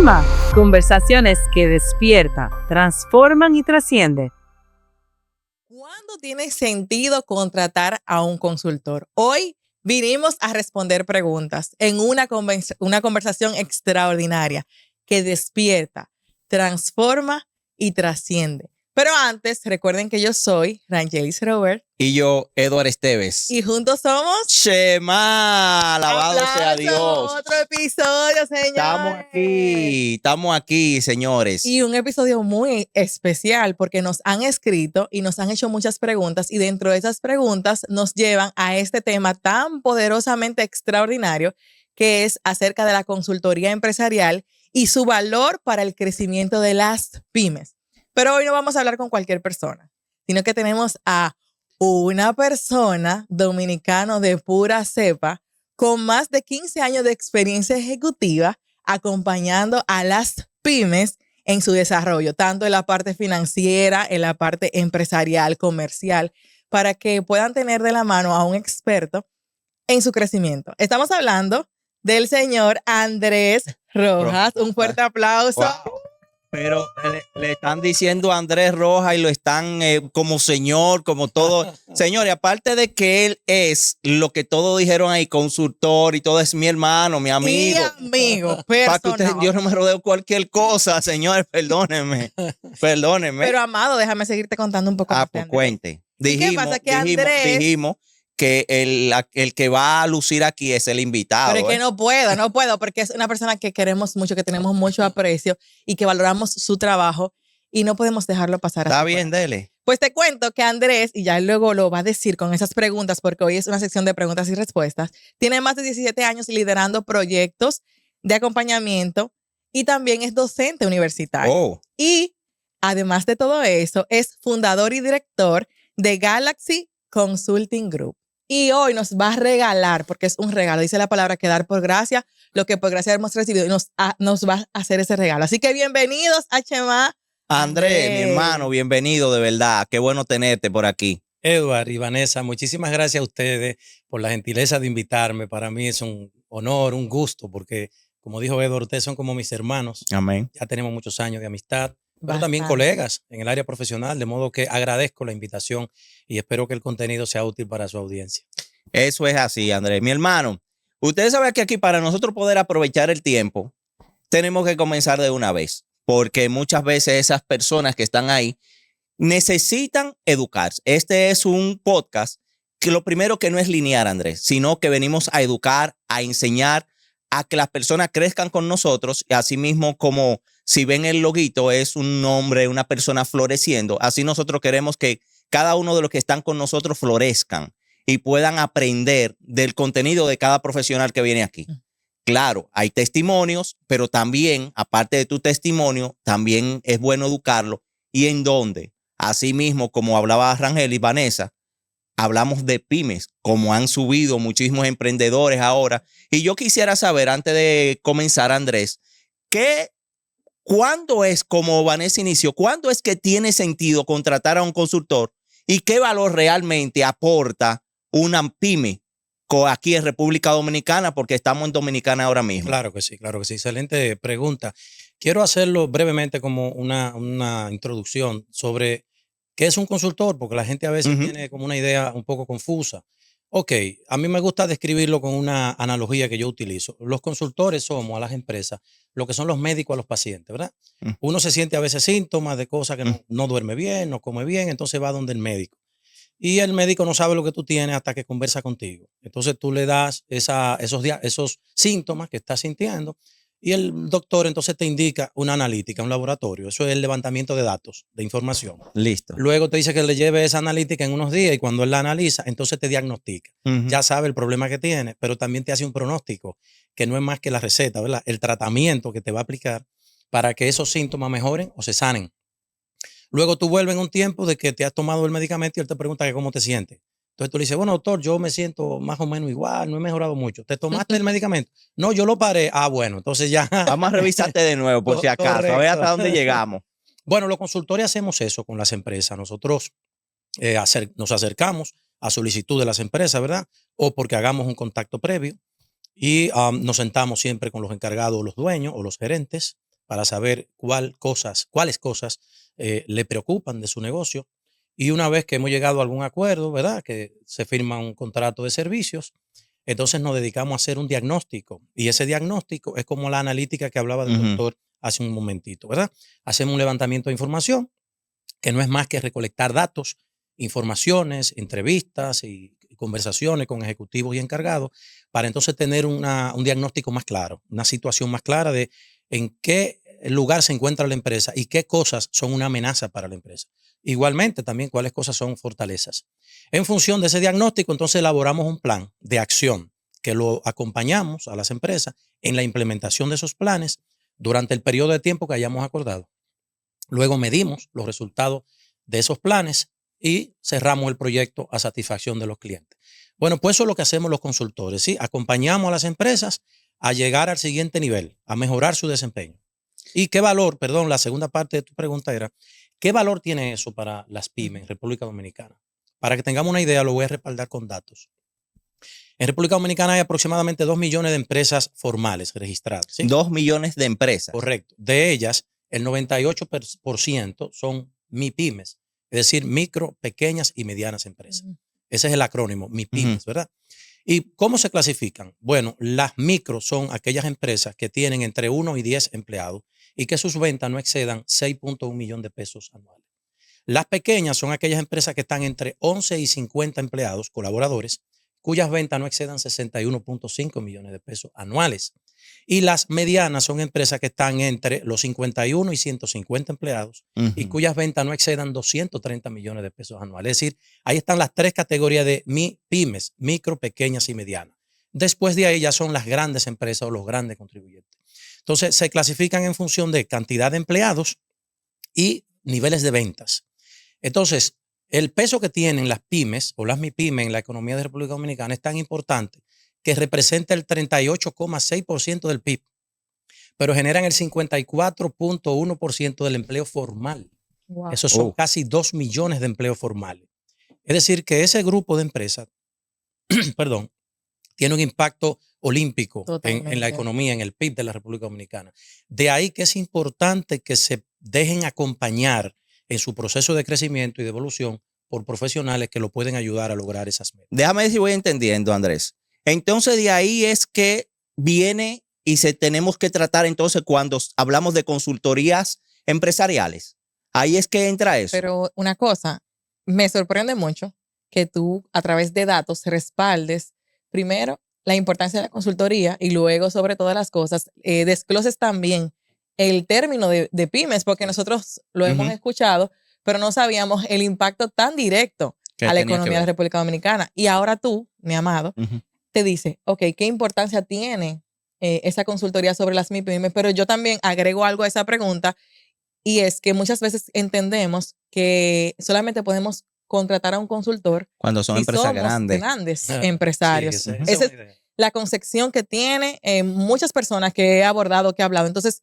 Chema, conversaciones que despiertan, transforman y trascienden. ¿Cuándo tiene sentido contratar a un consultor? Hoy vinimos a responder preguntas en una conversación extraordinaria que despierta, transforma y trasciende. Pero antes, recuerden que yo soy Rangelis Robert. Y yo, Eduardo Esteves. Y juntos somos... Chema, alabado sea Dios. Otro episodio, señores. Estamos aquí, señores. Y un episodio muy especial porque nos han escrito y nos han hecho muchas preguntas y dentro de esas preguntas nos llevan a este tema tan poderosamente extraordinario que es acerca de la consultoría empresarial y su valor para el crecimiento de las pymes. Pero hoy no vamos a hablar con cualquier persona, sino que tenemos a una persona dominicano de pura cepa con más de 15 años de experiencia ejecutiva acompañando a las pymes en su desarrollo, tanto en la parte financiera, en la parte empresarial, comercial, para que puedan tener de la mano a un experto en su crecimiento. Estamos hablando del señor Andrés Rojas. Un fuerte aplauso. Wow. Pero le están diciendo a Andrés Rojas y lo están como señor, como todo. Señores, aparte de que él es lo que todos dijeron ahí, consultor y todo, es mi hermano, mi amigo. Mi amigo, personal. Para que usted, yo no me rodeo cualquier cosa, señores, perdónenme. Pero, Amado, déjame seguirte contando un poco. Pues cuente. ¿Qué pasa? Que Dijimos que el que va a lucir aquí es el invitado. Pero es que no puedo, porque es una persona que queremos mucho, que tenemos mucho aprecio y que valoramos su trabajo y no podemos dejarlo pasar. Está bien, dele. Pues te cuento que Andrés, y ya luego lo va a decir con esas preguntas, porque hoy es una sección de preguntas y respuestas, tiene más de 17 años liderando proyectos de acompañamiento y también es docente universitario. Oh. Y además de todo eso, es fundador y director de Galaxy Consulting Group. Y hoy nos va a regalar, porque es un regalo, dice la palabra que dar por gracia, lo que por gracia hemos recibido, y nos va a hacer ese regalo. Así que bienvenidos a Chema. Andrés, mi hermano, bienvenido, de verdad. Qué bueno tenerte por aquí. Edward y Vanessa, muchísimas gracias a ustedes por la gentileza de invitarme. Para mí es un honor, un gusto, porque como dijo Edward, ustedes son como mis hermanos. Amén. Ya tenemos muchos años de amistad. Pero Bastante. también colegas en el área profesional, de modo que agradezco la invitación y espero que el contenido sea útil para su audiencia. Eso es así, Andrés. Mi hermano, ustedes saben que aquí para nosotros poder aprovechar el tiempo, tenemos que comenzar de una vez, porque muchas veces esas personas que están ahí necesitan educarse. Este es un podcast que lo primero que no es lineal, Andrés, sino que venimos a educar, a enseñar, a que las personas crezcan con nosotros, y así mismo como si ven el loguito es un hombre, una persona floreciendo, así nosotros queremos que cada uno de los que están con nosotros florezcan y puedan aprender del contenido de cada profesional que viene aquí. Claro, hay testimonios, pero también, aparte de tu testimonio, también es bueno educarlo. ¿Y en dónde? Así mismo, como hablaba Rangel y Vanessa, hablamos de pymes, como han subido muchísimos emprendedores ahora. Y yo quisiera saber, antes de comenzar, Andrés, ¿cuándo es, como Vanessa inició, cuándo es que tiene sentido contratar a un consultor y qué valor realmente aporta una pyme aquí en República Dominicana, porque estamos en Dominicana ahora mismo? Claro que sí, claro que sí. Excelente pregunta. Quiero hacerlo brevemente como una introducción sobre qué es un consultor, porque la gente a veces tiene como una idea un poco confusa. Ok, a mí me gusta describirlo con una analogía que yo utilizo. Los consultores somos a las empresas lo que son los médicos a los pacientes, ¿verdad? Uno se siente a veces síntomas de cosas que no duerme bien, no come bien, entonces va donde el médico. Y el médico no sabe lo que tú tienes hasta que conversa contigo. Entonces tú le das esos síntomas que estás sintiendo y el doctor entonces te indica una analítica, un laboratorio. Eso es el levantamiento de datos, de información. Listo. Luego te dice que le lleve esa analítica en unos días y cuando él la analiza, entonces te diagnostica. Ya sabe el problema que tiene, pero también te hace un pronóstico, que no es más que la receta, ¿verdad? El tratamiento que te va a aplicar para que esos síntomas mejoren o se sanen. Luego tú vuelves en un tiempo de que te has tomado el medicamento y él te pregunta que cómo te sientes. Entonces tú le dices, bueno, doctor, yo me siento más o menos igual, no he mejorado mucho. ¿Te tomaste el medicamento? No, yo lo paré. Ah, bueno, entonces ya. Vamos a revisarte de nuevo por si acaso, Correcto. a ver hasta dónde llegamos. Bueno, los consultores hacemos eso con las empresas. Nosotros nos acercamos a solicitud de las empresas, ¿verdad? O porque hagamos un contacto previo y nos sentamos siempre con los encargados, los dueños o los gerentes para saber cuáles cosas le preocupan de su negocio. Y una vez que hemos llegado a algún acuerdo, ¿verdad? Que se firma un contrato de servicios, entonces nos dedicamos a hacer un diagnóstico. Y ese diagnóstico es como la analítica que hablaba del doctor hace un momentito, ¿verdad? Hacemos un levantamiento de información, que no es más que recolectar datos, informaciones, entrevistas y conversaciones con ejecutivos y encargados, para entonces tener un diagnóstico más claro, una situación más clara de en qué lugar se encuentra la empresa y qué cosas son una amenaza para la empresa. Igualmente, también cuáles cosas son fortalezas. En función de ese diagnóstico, entonces elaboramos un plan de acción que lo acompañamos a las empresas en la implementación de esos planes durante el periodo de tiempo que hayamos acordado. Luego medimos los resultados de esos planes y cerramos el proyecto a satisfacción de los clientes. Bueno, pues eso es lo que hacemos los consultores, ¿sí? Acompañamos a las empresas a llegar al siguiente nivel, a mejorar su desempeño. ¿Y qué valor, perdón, la segunda parte de tu pregunta era, qué valor tiene eso para las pymes en República Dominicana? Para que tengamos una idea, lo voy a respaldar con datos. En República Dominicana hay aproximadamente 2 millones de empresas formales registradas, ¿sí? 2 millones de empresas. Correcto. De ellas, el 98% son MIPYMES, es decir, micro, pequeñas y medianas empresas. Ese es el acrónimo, MIPYMES, ¿verdad? ¿Y cómo se clasifican? Bueno, las micro son aquellas empresas que tienen entre 1 y 10 empleados y que sus ventas no excedan 6.1 millones de pesos anuales. Las pequeñas son aquellas empresas que están entre 11 y 50 empleados, colaboradores, cuyas ventas no excedan 61.5 millones de pesos anuales. Y las medianas son empresas que están entre los 51 y 150 empleados y cuyas ventas no excedan 230 millones de pesos anuales. Es decir, ahí están las tres categorías de pymes, micro, pequeñas y medianas. Después de ahí ya son las grandes empresas o los grandes contribuyentes. Entonces, se clasifican en función de cantidad de empleados y niveles de ventas. Entonces, el peso que tienen las pymes o las MIPYMES en la economía de República Dominicana es tan importante que representa el 38,6% del PIB, pero generan el 54.1% del empleo formal. Wow. Esos son casi 2 millones de empleos formales. Es decir, que ese grupo de empresas, perdón, tiene un impacto olímpico en la economía, en el PIB de la República Dominicana. De ahí que es importante que se dejen acompañar en su proceso de crecimiento y de evolución por profesionales que lo pueden ayudar a lograr esas metas. Déjame ver si voy entendiendo, Andrés. Entonces, de ahí es que viene y tenemos que tratar entonces cuando hablamos de consultorías empresariales. Ahí es que entra eso. Pero una cosa, me sorprende mucho que tú a través de datos respaldes primero la importancia de la consultoría y luego, sobre todas las cosas, desgloses también el término de pymes, porque nosotros lo hemos escuchado, pero no sabíamos el impacto tan directo a la economía de la República Dominicana. Y ahora tú, mi amado, te dice, ok, ¿qué importancia tiene esa consultoría sobre las MIPYMES? Pero yo también agrego algo a esa pregunta, y es que muchas veces entendemos que solamente podemos contratar a un consultor cuando son empresas grandes empresarios. Sí, esa es la concepción que tiene muchas personas que he abordado, que he hablado. Entonces,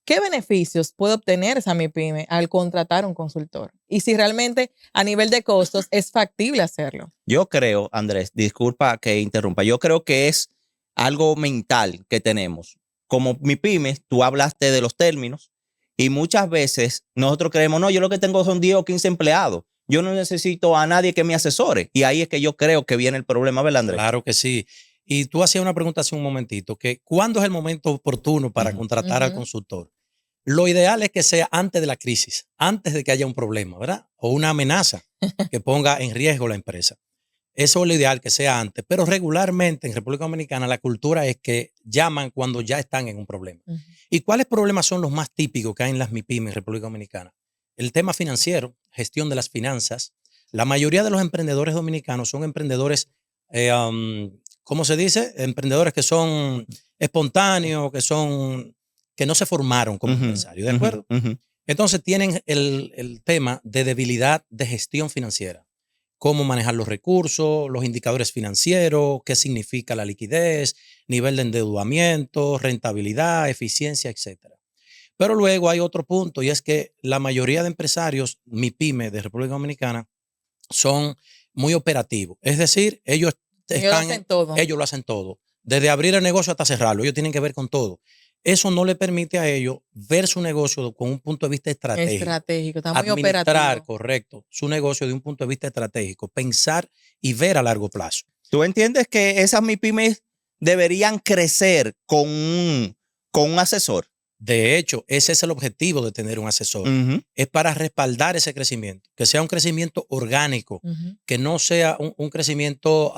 ¿qué beneficios puede obtener esa MIPYME al contratar un consultor? Y si realmente a nivel de costos es factible hacerlo. Yo creo, Andrés, disculpa que interrumpa, yo creo que es algo mental que tenemos. Como MIPYME, tú hablaste de los términos y muchas veces nosotros creemos, no, yo lo que tengo son 10 o 15 empleados. Yo no necesito a nadie que me asesore. Y ahí es que yo creo que viene el problema, ¿verdad, Andrés? Claro que sí. Y tú hacías una pregunta hace un momentito, que ¿cuándo es el momento oportuno para contratar al consultor? Lo ideal es que sea antes de la crisis, antes de que haya un problema, ¿verdad? O una amenaza que ponga en riesgo la empresa. Eso es lo ideal, que sea antes. Pero regularmente en República Dominicana la cultura es que llaman cuando ya están en un problema. ¿Y cuáles problemas son los más típicos que hay en las MIPYMES en República Dominicana? El tema financiero, gestión de las finanzas. La mayoría de los emprendedores dominicanos son emprendedores, ¿cómo se dice? Emprendedores que son espontáneos, que no se formaron como empresarios, ¿de acuerdo? Entonces tienen el tema de debilidad de gestión financiera. Cómo manejar los recursos, los indicadores financieros, qué significa la liquidez, nivel de endeudamiento, rentabilidad, eficiencia, etcétera. Pero luego hay otro punto, y es que la mayoría de empresarios MIPYME de República Dominicana son muy operativos. Es decir, ellos lo hacen todo. Desde abrir el negocio hasta cerrarlo. Ellos tienen que ver con todo. eso no le permite a ellos ver su negocio con un punto de vista estratégico. Estratégico, está muy Administrar, operativo. correcto, su negocio de un punto de vista estratégico, pensar y ver a largo plazo. ¿Tú entiendes que esas MIPYMES deberían crecer con un asesor? De hecho, ese es el objetivo de tener un asesor. Ujú. Es para respaldar ese crecimiento, que sea un crecimiento orgánico, que no sea un crecimiento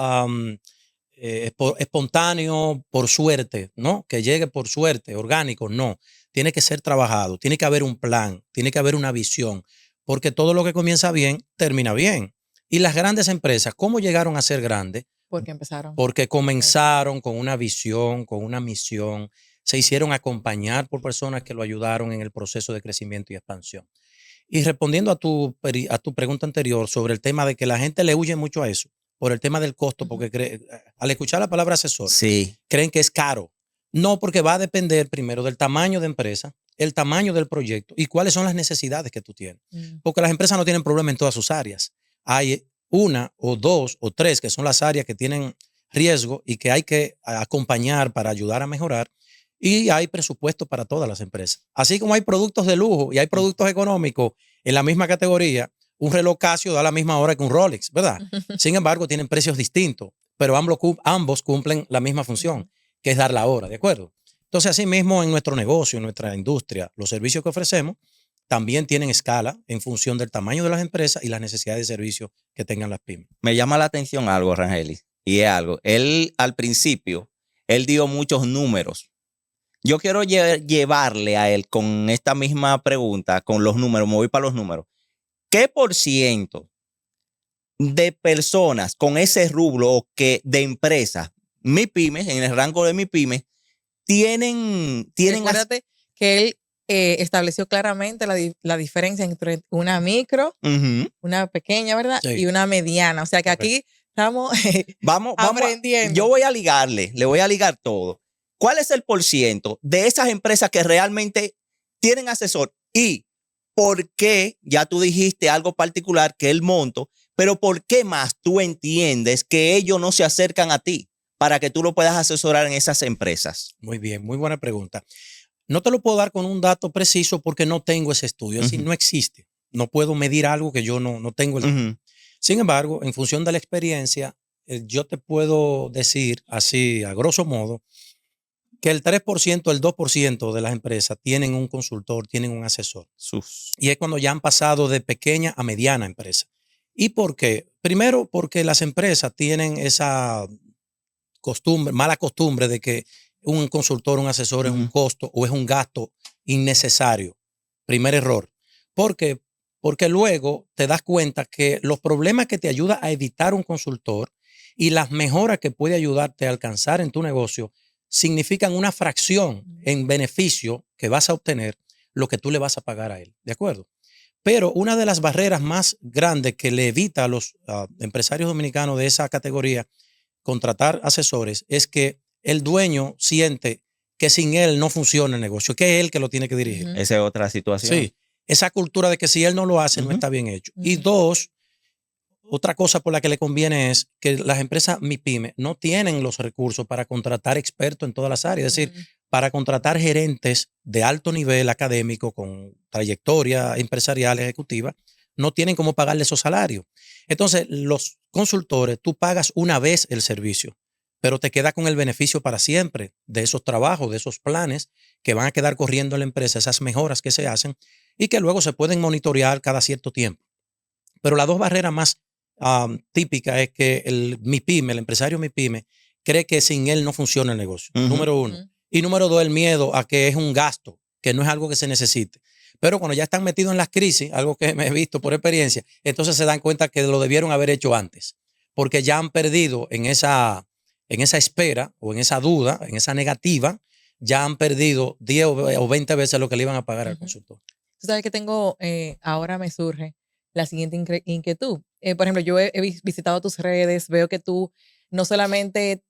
espontáneo por suerte, ¿no? Que llegue por suerte, orgánico, no. Tiene que ser trabajado, tiene que haber un plan, tiene que haber una visión, porque todo lo que comienza bien, termina bien. Y las grandes empresas, ¿cómo llegaron a ser grandes? Porque empezaron. Porque comenzaron con una visión, con una misión, se hicieron acompañar por personas que lo ayudaron en el proceso de crecimiento y expansión. Y respondiendo a tu pregunta anterior sobre el tema de que la gente le huye mucho a eso, por el tema del costo, porque al escuchar la palabra asesor, Sí. creen que es caro. No, porque va a depender primero del tamaño de empresa, el tamaño del proyecto y cuáles son las necesidades que tú tienes. Porque las empresas no tienen problema en todas sus áreas. Hay una o dos o tres que son las áreas que tienen riesgo y que hay que acompañar para ayudar a mejorar. Y hay presupuesto para todas las empresas. Así como hay productos de lujo y hay productos económicos en la misma categoría, un reloj Casio da la misma hora que un Rolex, ¿verdad? Sin embargo, tienen precios distintos, pero ambos cumplen la misma función, que es dar la hora, ¿de acuerdo? Entonces, así mismo en nuestro negocio, en nuestra industria, los servicios que ofrecemos también tienen escala en función del tamaño de las empresas y las necesidades de servicio que tengan las pymes. Me llama la atención algo, Rangeli, y es algo. Él, al principio, él dio muchos números. Yo quiero llevarle a él con esta misma pregunta, con los números, me voy para los números. ¿Qué por ciento de personas con ese rubro o de empresas, MIPYMES, en el rango de MIPYMES, tienen Recuérdate que él estableció claramente la diferencia entre una micro, una pequeña, ¿verdad? Sí. Y una mediana. O sea que aquí estamos vamos aprendiendo. Yo voy a le voy a ligar todo. ¿Cuál es el porciento de esas empresas que realmente tienen asesor? Y ¿por qué? Ya tú dijiste algo particular, que el monto, pero ¿por qué más tú entiendes que ellos no se acercan a ti para que tú lo puedas asesorar en esas empresas? Muy bien, muy buena pregunta. No te lo puedo dar con un dato preciso porque no tengo ese estudio, es decir, no existe. No puedo medir algo que yo no tengo. Sin embargo, en función de la experiencia, yo te puedo decir así, a grosso modo, que el 3%, el 2% de las empresas tienen un consultor, tienen un asesor. Y es cuando ya han pasado de pequeña a mediana empresa. ¿Y por qué? Primero, porque las empresas tienen esa mala costumbre de que un consultor, un asesor es un costo o es un gasto innecesario. Primer error. ¿Por qué? Porque luego te das cuenta que los problemas que te ayuda a evitar un consultor y las mejoras que puede ayudarte a alcanzar en tu negocio significan una fracción en beneficio que vas a obtener lo que tú le vas a pagar a él. ¿De acuerdo? Pero una de las barreras más grandes que le evita a los empresarios dominicanos de esa categoría contratar asesores es que el dueño siente que sin él no funciona el negocio, que es él que lo tiene que dirigir. Esa es otra situación. Sí, esa cultura de que si él no lo hace, no está bien hecho. Y dos, otra cosa por la que le conviene es que las empresas MIPYME no tienen los recursos para contratar expertos en todas las áreas, es decir, para contratar gerentes de alto nivel académico con trayectoria empresarial ejecutiva, no tienen cómo pagarle esos salarios. Entonces, los consultores, tú pagas una vez el servicio, pero te queda con el beneficio para siempre de esos trabajos, de esos planes que van a quedar corriendo en la empresa, esas mejoras que se hacen y que luego se pueden monitorear cada cierto tiempo. Pero las dos barreras más típicas es que el MIPYME, el empresario MIPYME, cree que sin él no funciona el negocio, número uno. Y número dos, el miedo a que es un gasto, que no es algo que se necesite. Pero cuando ya están metidos en las crisis, algo que me he visto por experiencia, entonces se dan cuenta que lo debieron haber hecho antes, porque ya han perdido en esa espera o en esa duda, en esa negativa, ya han perdido 10 o 20 veces lo que le iban a pagar al consultor. Tú sabes que tengo, ahora me surge la siguiente inquietud. Por ejemplo, yo he visitado tus redes, veo que tú no solamente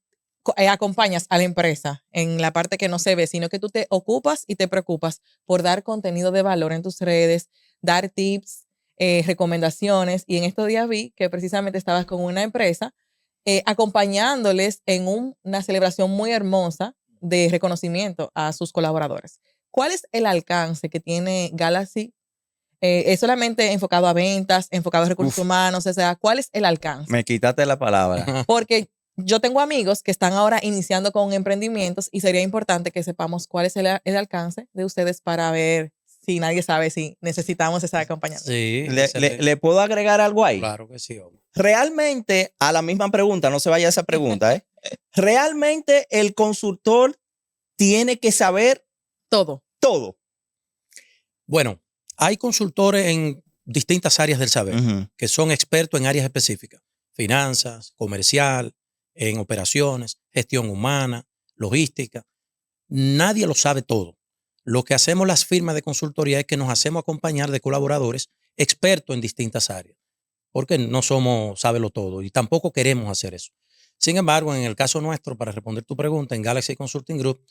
acompañas a la empresa en la parte que no se ve, sino que tú te ocupas y te preocupas por dar contenido de valor en tus redes, dar tips, recomendaciones. Y en estos días vi que precisamente estabas con una empresa acompañándoles en una celebración muy hermosa de reconocimiento a sus colaboradores. ¿Cuál es el alcance que tiene Galaxy? ¿Es solamente enfocado a ventas, enfocado a recursos humanos? O sea, ¿cuál es el alcance? Me quitaste la palabra. Porque yo tengo amigos que están ahora iniciando con emprendimientos y sería importante que sepamos cuál es el alcance de ustedes para ver si nadie sabe si necesitamos ese acompañamiento. Sí. ¿Le puedo agregar algo ahí? Claro que sí, hombre. Realmente, a la misma pregunta, no se vaya a esa pregunta, ¿eh? Realmente el consultor tiene que saber Todo. todo. Bueno, hay consultores en distintas áreas del saber Ujú. que son expertos en áreas específicas. Finanzas, comercial, en operaciones, gestión humana, logística. Nadie lo sabe todo. Lo que hacemos las firmas de consultoría es que nos hacemos acompañar de colaboradores expertos en distintas áreas, porque no somos sábelo todo y tampoco queremos hacer eso. Sin embargo, en el caso nuestro, para responder tu pregunta, en Galaxy Consulting Group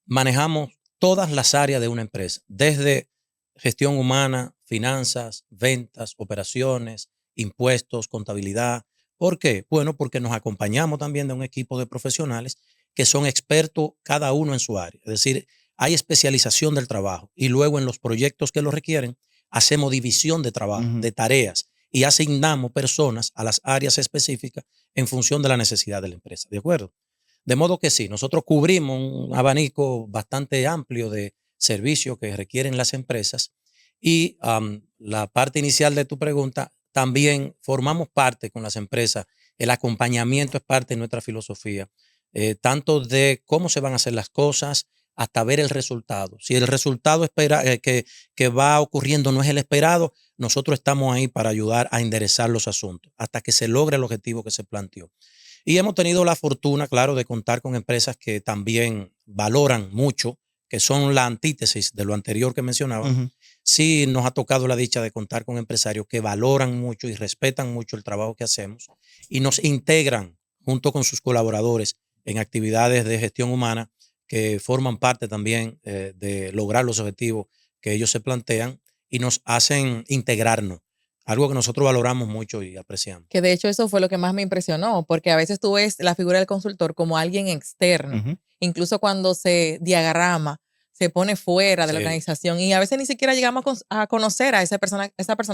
manejamos todas las áreas de una empresa, desde gestión humana, finanzas, ventas, operaciones, impuestos, contabilidad. ¿Por qué? Bueno, porque nos acompañamos también de un equipo de profesionales que son expertos cada uno en su área. Es decir, hay especialización del trabajo y luego en los proyectos que lo requieren hacemos división de trabajo, de tareas y asignamos personas a las áreas específicas en función de la necesidad de la empresa. ¿De acuerdo? De modo que sí, nosotros cubrimos un abanico bastante amplio de servicios que requieren las empresas y la parte inicial de tu pregunta, también formamos parte con las empresas. El acompañamiento es parte de nuestra filosofía, tanto de cómo se van a hacer las cosas hasta ver el resultado. Si el resultado que va ocurriendo no es el esperado, nosotros estamos ahí para ayudar a enderezar los asuntos hasta que se logre el objetivo que se planteó. Y hemos tenido la fortuna, claro, de contar con empresas que también valoran mucho, que son la antítesis de lo anterior que mencionaba. Sí nos ha tocado la dicha de contar con empresarios que valoran mucho y respetan mucho el trabajo que hacemos y nos integran junto con sus colaboradores en actividades de gestión humana que forman parte también de lograr los objetivos que ellos se plantean y nos hacen integrarnos. Algo que nosotros valoramos mucho y apreciamos. Que de hecho eso fue lo que más me impresionó, porque a veces tú ves la figura del consultor como alguien externo, incluso cuando se diagrama, se pone fuera de la organización y a veces ni siquiera llegamos a conocer a esa persona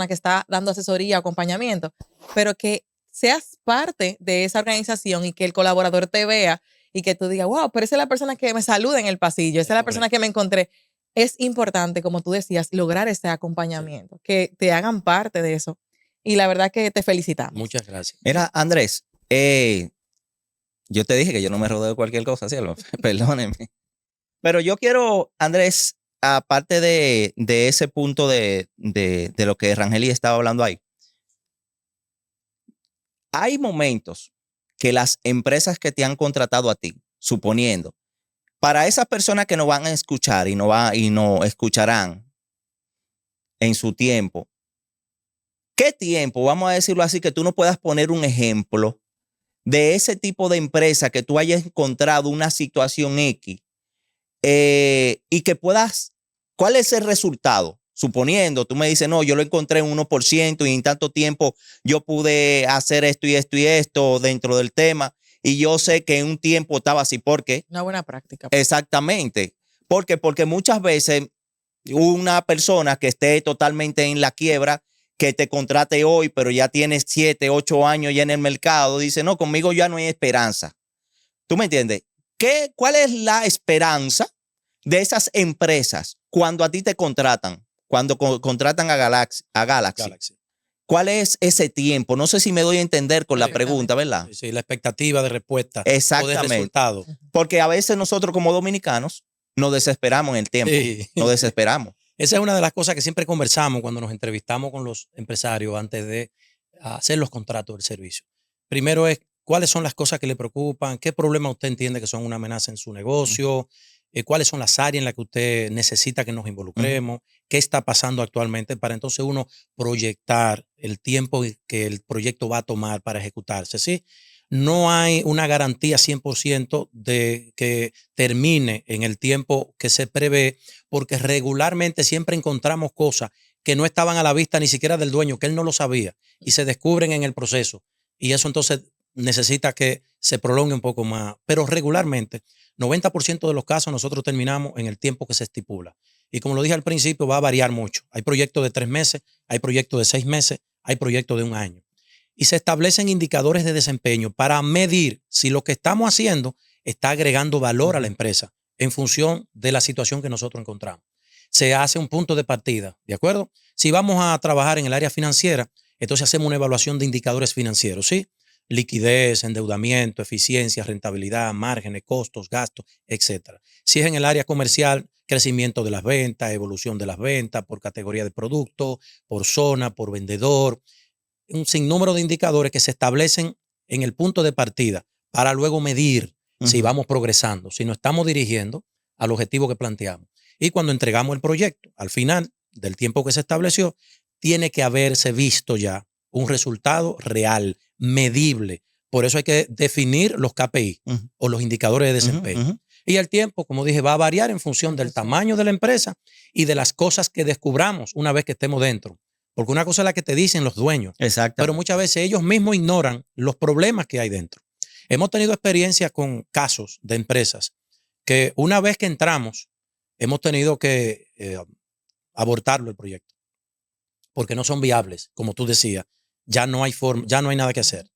que está dando asesoría o acompañamiento, pero que seas parte de esa organización y que el colaborador te vea y que tú digas, wow, pero esa es la persona que me saluda en el pasillo, esa es la persona que me encontré. Es importante, como tú decías, lograr ese acompañamiento, que te hagan parte de eso. Y la verdad que te felicitamos. Muchas gracias. Mira, Andrés, yo te dije que yo no me rodeo de cualquier cosa, cielo. Perdónenme. Pero yo quiero, Andrés, aparte de ese punto de lo que Rangeli estaba hablando ahí, hay momentos que las empresas que te han contratado a ti, suponiendo, para esas personas que no van a escuchar y no escucharán en su tiempo, ¿qué tiempo, vamos a decirlo así, que tú no puedas poner un ejemplo de ese tipo de empresa que tú hayas encontrado una situación X y que puedas, ¿cuál es el resultado? Suponiendo, tú me dices, no, yo lo encontré en 1% y en tanto tiempo yo pude hacer esto y esto y esto dentro del tema y yo sé que en un tiempo estaba así. ¿Por qué? Una buena práctica. Exactamente. ¿Por qué? Porque muchas veces una persona que esté totalmente en la quiebra, que te contrate hoy, pero ya tienes 7, 8 años ya en el mercado, dice, no, conmigo ya no hay esperanza. ¿Tú me entiendes? ¿Cuál es la esperanza de esas empresas cuando a ti te contratan? Cuando contratan a Galaxy. ¿Cuál es ese tiempo? No sé si me doy a entender con la pregunta, ¿verdad? Sí, la expectativa de respuesta. Exactamente. O de resultado. Porque a veces nosotros como dominicanos nos desesperamos en el tiempo. Sí. Nos desesperamos. Esa es una de las cosas que siempre conversamos cuando nos entrevistamos con los empresarios antes de hacer los contratos del servicio. Primero es cuáles son las cosas que le preocupan, qué problemas usted entiende que son una amenaza en su negocio, cuáles son las áreas en las que usted necesita que nos involucremos, qué está pasando actualmente para entonces uno proyectar el tiempo que el proyecto va a tomar para ejecutarse, ¿sí? No hay una garantía 100% de que termine en el tiempo que se prevé, porque regularmente siempre encontramos cosas que no estaban a la vista ni siquiera del dueño, que él no lo sabía, y se descubren en el proceso. Y eso entonces necesita que se prolongue un poco más, pero regularmente, 90% de los casos nosotros terminamos en el tiempo que se estipula. Y como lo dije al principio, va a variar mucho. Hay proyectos de 3 meses, hay proyectos de 6 meses, hay proyectos de 1 año. Y se establecen indicadores de desempeño para medir si lo que estamos haciendo está agregando valor a la empresa en función de la situación que nosotros encontramos. Se hace un punto de partida, ¿de acuerdo? Si vamos a trabajar en el área financiera, entonces hacemos una evaluación de indicadores financieros, ¿sí? Liquidez, endeudamiento, eficiencia, rentabilidad, márgenes, costos, gastos, etc. Si es en el área comercial, crecimiento de las ventas, evolución de las ventas por categoría de producto, por zona, por vendedor, un sinnúmero de indicadores que se establecen en el punto de partida para luego medir si vamos progresando, si nos estamos dirigiendo al objetivo que planteamos. Y cuando entregamos el proyecto, al final del tiempo que se estableció, tiene que haberse visto ya un resultado real, medible. Por eso hay que definir los KPI o los indicadores de desempeño. Y el tiempo, como dije, va a variar en función del tamaño de la empresa y de las cosas que descubramos una vez que estemos dentro. Porque una cosa es la que te dicen los dueños, pero muchas veces ellos mismos ignoran los problemas que hay dentro. Hemos tenido experiencia con casos de empresas que una vez que entramos, hemos tenido que abortarlo el proyecto porque no son viables, como tú decías. Ya no hay forma, ya no hay nada que hacer.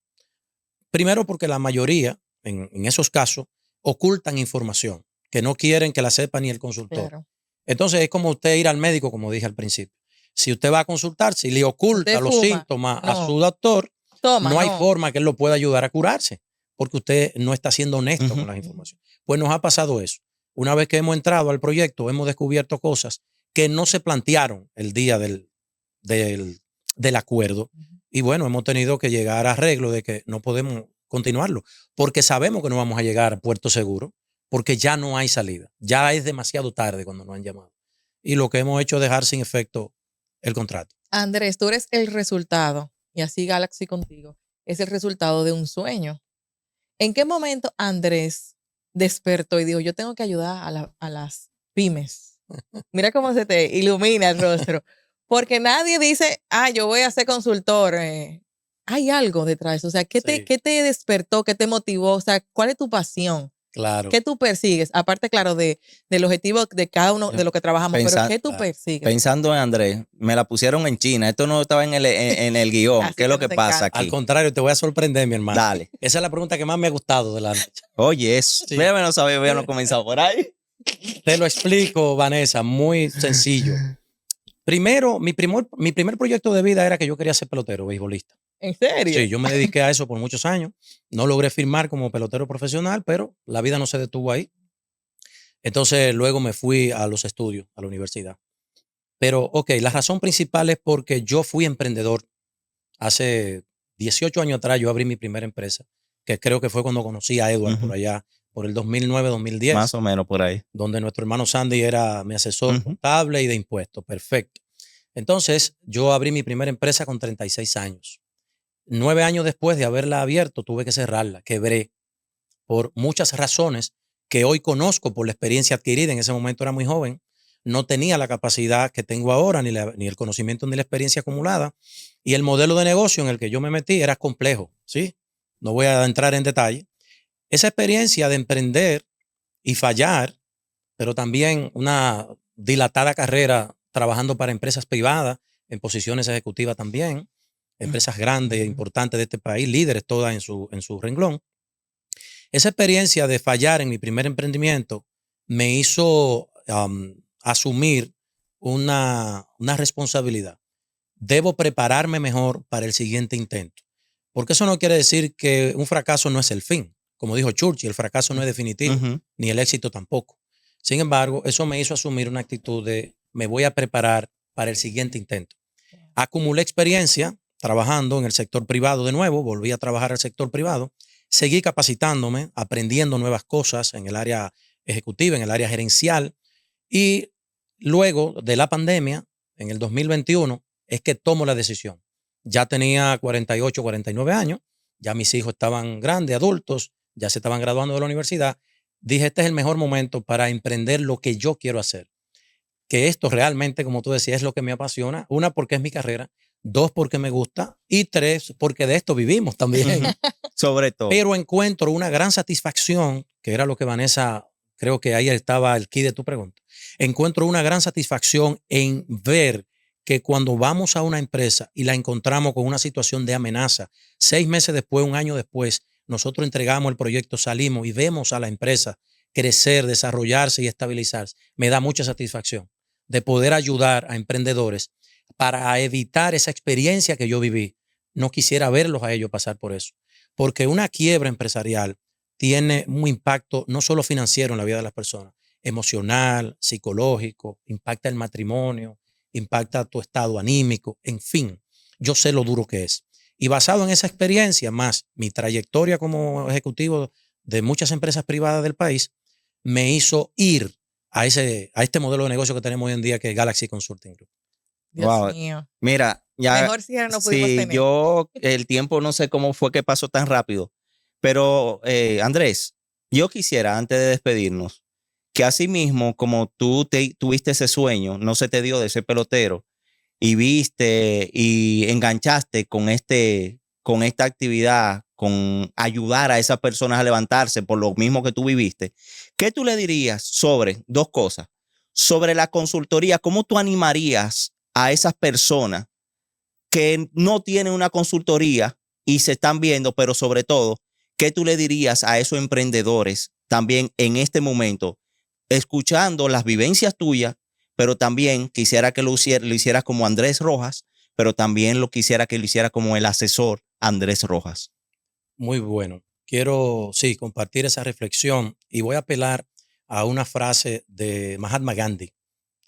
Primero porque la mayoría, en esos casos, ocultan información que no quieren que la sepa ni el consultor. Claro. Entonces es como usted ir al médico, como dije al principio. Si usted va a consultar, si le oculta los síntomas a su doctor, no hay forma que él lo pueda ayudar a curarse porque usted no está siendo honesto con las informaciones. Pues nos ha pasado eso. Una vez que hemos entrado al proyecto, hemos descubierto cosas que no se plantearon el día del acuerdo. Y bueno, hemos tenido que llegar a arreglo de que no podemos continuarlo porque sabemos que no vamos a llegar a puerto seguro porque ya no hay salida. Ya es demasiado tarde cuando nos han llamado. Y lo que hemos hecho es dejar sin efecto el contrato. Andrés, tú eres el resultado, y así Galaxy contigo, es el resultado de un sueño. ¿En qué momento Andrés despertó y dijo, yo tengo que ayudar a las pymes? Mira cómo se te ilumina el rostro. Porque nadie dice, yo voy a ser consultor. Hay algo detrás. O sea, ¿qué te despertó? ¿Qué te motivó? O sea, ¿cuál es tu pasión? Claro. ¿Qué tú persigues? Aparte, claro, del objetivo de cada uno de lo que trabajamos. Pero ¿qué tú persigues? Pensando en Andrés, me la pusieron en China. Esto no estaba en el guión. ¿Qué es lo que pasa aquí? Al contrario, te voy a sorprender, mi hermano. Dale. Esa es la pregunta que más me ha gustado de la noche. Oye, eso. Sí. Véame, no sabía, habíamos comenzado por ahí. Te lo explico, Vanessa, muy sencillo. Primero, mi primer proyecto de vida era que yo quería ser pelotero, beisbolista. ¿En serio? Sí, yo me dediqué a eso por muchos años. No logré firmar como pelotero profesional, pero la vida no se detuvo ahí. Entonces, luego me fui a los estudios, a la universidad. Pero, la razón principal es porque yo fui emprendedor. Hace 18 años atrás yo abrí mi primera empresa, que creo que fue cuando conocí a Edward por allá, por el 2009-2010. Más o menos por ahí. Donde nuestro hermano Sandy era mi asesor contable y de impuestos. Perfecto. Entonces, yo abrí mi primera empresa con 36 años. 9 años después de haberla abierto, tuve que cerrarla. Quebré por muchas razones que hoy conozco por la experiencia adquirida. En ese momento era muy joven. No tenía la capacidad que tengo ahora, ni el conocimiento ni la experiencia acumulada. Y el modelo de negocio en el que yo me metí era complejo, ¿sí? No voy a entrar en detalle. Esa experiencia de emprender y fallar, pero también una dilatada carrera trabajando para empresas privadas, en posiciones ejecutivas también, empresas grandes e importantes de este país, líderes todas en su renglón. Esa experiencia de fallar en mi primer emprendimiento me hizo asumir una responsabilidad. Debo prepararme mejor para el siguiente intento. Porque eso no quiere decir que un fracaso no es el fin. Como dijo Churchill, el fracaso no es definitivo, ni el éxito tampoco. Sin embargo, eso me hizo asumir una actitud de me voy a preparar para el siguiente intento. Acumulé experiencia trabajando en el sector privado de nuevo, volví a trabajar al sector privado, seguí capacitándome, aprendiendo nuevas cosas en el área ejecutiva, en el área gerencial, y luego de la pandemia, en el 2021, es que tomo la decisión. Ya tenía 48, 49 años, ya mis hijos estaban grandes, adultos, ya se estaban graduando de la universidad. Dije, este es el mejor momento para emprender lo que yo quiero hacer. Que esto realmente, como tú decías, es lo que me apasiona. 1, porque es mi carrera. 2, porque me gusta. Y 3, porque de esto vivimos también. Sobre todo. Pero encuentro una gran satisfacción, que era lo que Vanessa, creo que ahí estaba el key de tu pregunta. Encuentro una gran satisfacción en ver que cuando vamos a una empresa y la encontramos con una situación de amenaza, 6 meses después, 1 año después, nosotros entregamos el proyecto, salimos y vemos a la empresa crecer, desarrollarse y estabilizarse. Me da mucha satisfacción de poder ayudar a emprendedores para evitar esa experiencia que yo viví. No quisiera verlos a ellos pasar por eso, porque una quiebra empresarial tiene un impacto no solo financiero en la vida de las personas, emocional, psicológico, impacta el matrimonio, impacta tu estado anímico, en fin, yo sé lo duro que es. Y basado en esa experiencia, más mi trayectoria como ejecutivo de muchas empresas privadas del país, me hizo ir a este modelo de negocio que tenemos hoy en día, que es Galaxy Consulting Group. Dios mío. Mira, ya. Mejor cierre no pudimos tener. El tiempo no sé cómo fue que pasó tan rápido. Pero, Andrés, yo quisiera, antes de despedirnos, que así mismo, como tú tuviste ese sueño, no se te dio de ser pelotero, y viste y enganchaste con esta actividad, con ayudar a esas personas a levantarse por lo mismo que tú viviste, ¿qué tú le dirías sobre 2 cosas? Sobre la consultoría, ¿cómo tú animarías a esas personas que no tienen una consultoría y se están viendo, pero sobre todo, ¿qué tú le dirías a esos emprendedores también en este momento, escuchando las vivencias tuyas, pero también quisiera que lo hicieras como Andrés Rojas, pero también quisiera que lo hiciera como el asesor Andrés Rojas? Muy bueno. Quiero, sí, compartir esa reflexión y voy a apelar a una frase de Mahatma Gandhi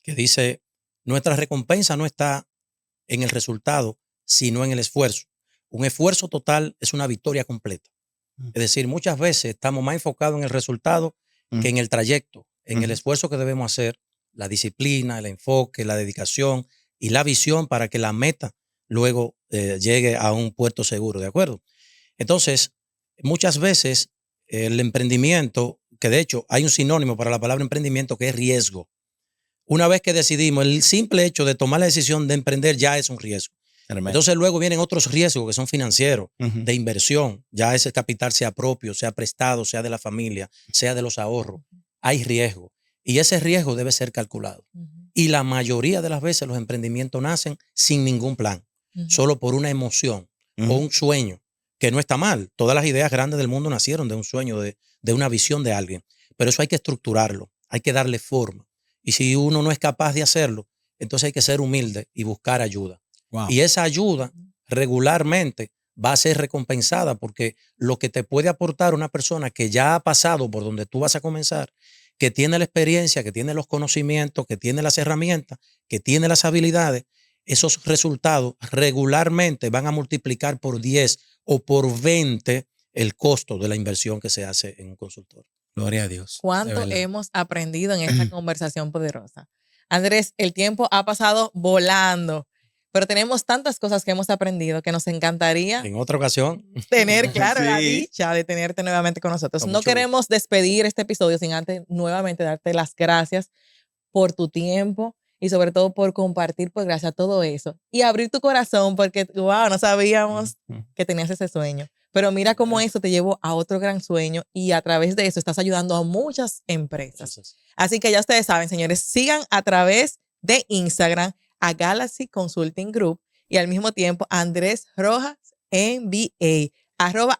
que dice: nuestra recompensa no está en el resultado, sino en el esfuerzo. Un esfuerzo total es una victoria completa. Es decir, muchas veces estamos más enfocados en el resultado que en el trayecto, en el esfuerzo que debemos hacer, la disciplina, el enfoque, la dedicación y la visión para que la meta luego llegue a un puerto seguro, ¿de acuerdo? Entonces, muchas veces el emprendimiento, que de hecho hay un sinónimo para la palabra emprendimiento, que es riesgo. Una vez que decidimos, el simple hecho de tomar la decisión de emprender ya es un riesgo. Entonces luego vienen otros riesgos que son financieros, de inversión. Ya ese capital sea propio, sea prestado, sea de la familia, sea de los ahorros. Hay riesgo y ese riesgo debe ser calculado. Y la mayoría de las veces los emprendimientos nacen sin ningún plan, solo por una emoción o un sueño, que no está mal. Todas las ideas grandes del mundo nacieron de un sueño, de una visión de alguien. Pero eso hay que estructurarlo, hay que darle forma. Y si uno no es capaz de hacerlo, entonces hay que ser humilde y buscar ayuda. Wow. Y esa ayuda regularmente va a ser recompensada, porque lo que te puede aportar una persona que ya ha pasado por donde tú vas a comenzar, que tiene la experiencia, que tiene los conocimientos, que tiene las herramientas, que tiene las habilidades, esos resultados regularmente van a multiplicar por 10 o por 20 el costo de la inversión que se hace en un consultor. Gloria a Dios. ¿Cuánto hemos aprendido en esta conversación poderosa? Andrés, el tiempo ha pasado volando, pero tenemos tantas cosas que hemos aprendido que nos encantaría en otra ocasión tener, claro, la dicha de tenerte nuevamente con nosotros. No queremos despedir este episodio sin antes nuevamente darte las gracias por tu tiempo y sobre todo por compartir, pues gracias a todo eso y abrir tu corazón, porque wow, no sabíamos que tenías ese sueño. Pero mira cómo eso te llevó a otro gran sueño y a través de eso estás ayudando a muchas empresas. Así que ya ustedes saben, señores, sigan a través de Instagram a Galaxy Consulting Group y al mismo tiempo Andrés Rojas MBA,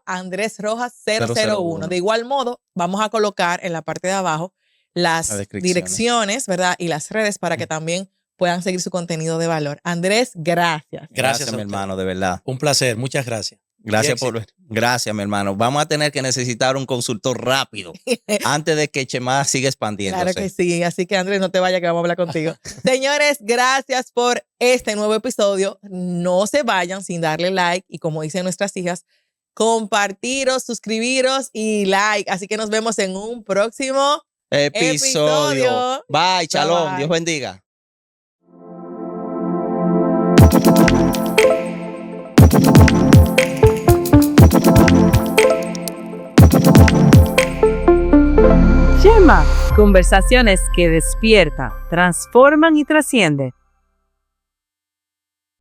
@Andrés Rojas 001. De igual modo, vamos a colocar en la parte de abajo las direcciones, ¿verdad? Y las redes para que también puedan seguir su contenido de valor. Andrés, gracias. Gracias, mi hermano, de verdad. Un placer, muchas gracias. Gracias, mi hermano. Vamos a tener que necesitar un consultor rápido antes de que Chema siga expandiéndose. Claro que sí. Así que, Andrés, no te vayas que vamos a hablar contigo. Señores, gracias por este nuevo episodio. No se vayan sin darle like y, como dicen nuestras hijas, compartiros, suscribiros y like. Así que nos vemos en un próximo episodio. Bye, shalom. Bye. Dios bendiga. Chema, conversaciones que despiertan, transforman y trascienden.